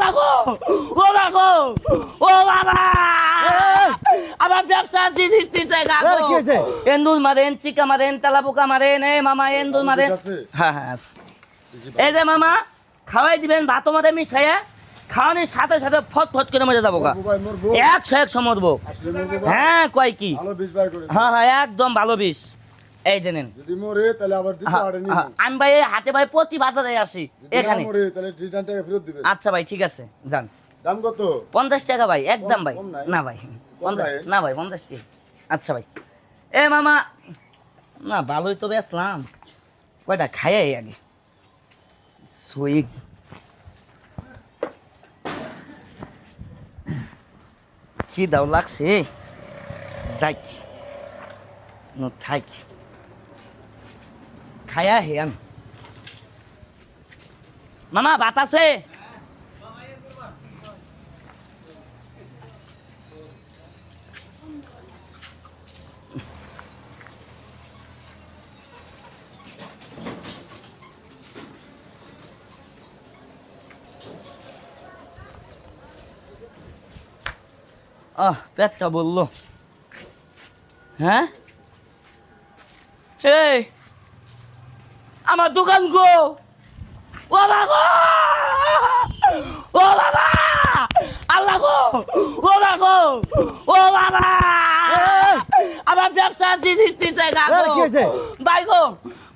বাগো ও বাগো ও বাবা আমার ব্যবসার জিনিস দিছে গাগো কি হয়েছে? এন্দুল মারেন চিকা মারেন তেলাপোকা মারেন এ মামা এন্দুল মারেন হ্যাঁ হ্যাঁ আছে। এই যে মামা খাওয়াই দিবেন ভাত মধ্যে মিশাইয়া খাওয়ানোর সাথে সাথে ফট ফট করে মজা যাবো 100 মরবো হ্যাঁ কয় কি হ্যাঁ হ্যাঁ একদম ভালো বিষ এই যে নেন যদি মরে তাহলে আবার দিতে আরে নিব আমি ভাই হাতে ভাই প্রতি বাজারে আসি এখানে মরে তাহলে রিটার্ন টাকা ফেরত দিবেন আচ্ছা ভাই ঠিক আছে যান দাম কত 50 টাকা ভাই একদম ভাই কম নাই? না ভাই কম নাই? না ভাই 50 টাকা আচ্ছা ভাই এ মামা না ভালোই তো বেসলাম কয়টা খাইয়াই আগে সুইগ কি দাও লাগছে যাই নো থাক খায়া হে আমি মামা ভাত আছে পেটটা বললো হ্যাঁ এই আমার দোকান গো ও বাবা ও বাবা আল্লাহ গো ও বাবা ও বাবা আমার ব্যবসার জিনিস দিছে গাগো কি হয়েছে? ভাই গো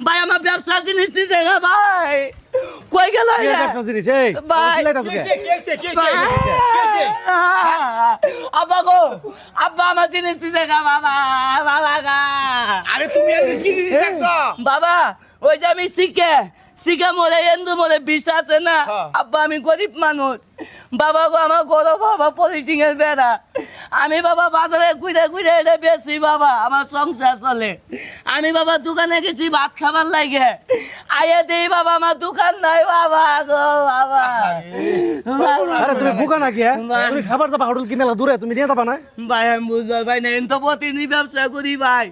ভাই আমার ব্যবসার জিনিস দিছে গা ভাই কই গেল কি ব্যবসা জিনিস এই ভাই চিল্লাইতাছো কে? আব্বা গো আব্বা আমার জিনিস দিছে গা বাবা বাবা গা আরে তুমি আর কি জিনিস রাখছো বাবা ওই যে আমি শিখে মরে এন্দু মরে বিষ আছে না হ্যাঁ। আব্বা আমি গরিব মানুষ বাবা গো আমার গরো বাবা পলিটিংয়ের বেড়া আমি বাবা বাজারে ঘুরে ঘুরে এটা বেশি বাবা আমার সংসার চলে আমি বাবা দোকানে গেছি ভাত খাবার লাগে আইয়া দেই বাবা আমার দোকান নাই বাবা গো বাবা আরে তুমি বুকা নাকি হ্যাঁ? তুমি খাবার যাবা হোটেল কি মেলা দূরে তুমি নিয়ে যাবা না ভাই আমি বুঝবার ভাই না এত প্রতিদিনই ব্যবসা করি ভাই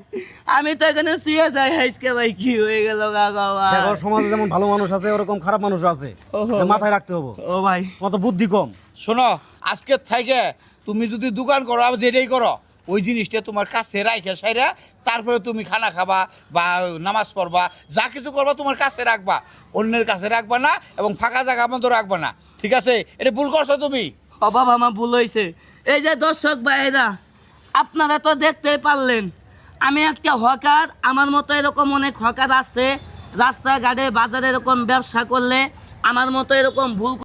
আমি তো এখানে শুয়ে যাই আজকে ভাই কি হয়ে গেল কাকা ভাই দেখো সমাজে যেমন ভালো মানুষ আছে ওরকম খারাপ মানুষ আছে ওহো। এটা মাথায় রাখতে হবে ও ভাই তোমার তো বুদ্ধি কম শোনো আজকে থেকে তুমি যদি দোকান করো আবার যেটাই করো ওই জিনিসটা তোমার কাছে রাখে সাইরা তারপরে তুমি খানা খাবা বা নামাজ পড়বা যা কিছু করবা তোমার কাছে রাখবা অন্যের কাছে রাখবা না এবং ফাঁকা জায়গা মতো রাখবা না ঠিক আছে এটা ভুল করছো তুমি ও বাবা আমার ভুল হয়েছে এই যে দর্শক ভাইরা আপনারা তো দেখতেই পারলেন আমি একটা হকার আমার মতো এরকম অনেক হকার আছে রাস্তাঘাটে বাজারে এরকম ব্যবসা করলে আমার মতো এরকম ভুল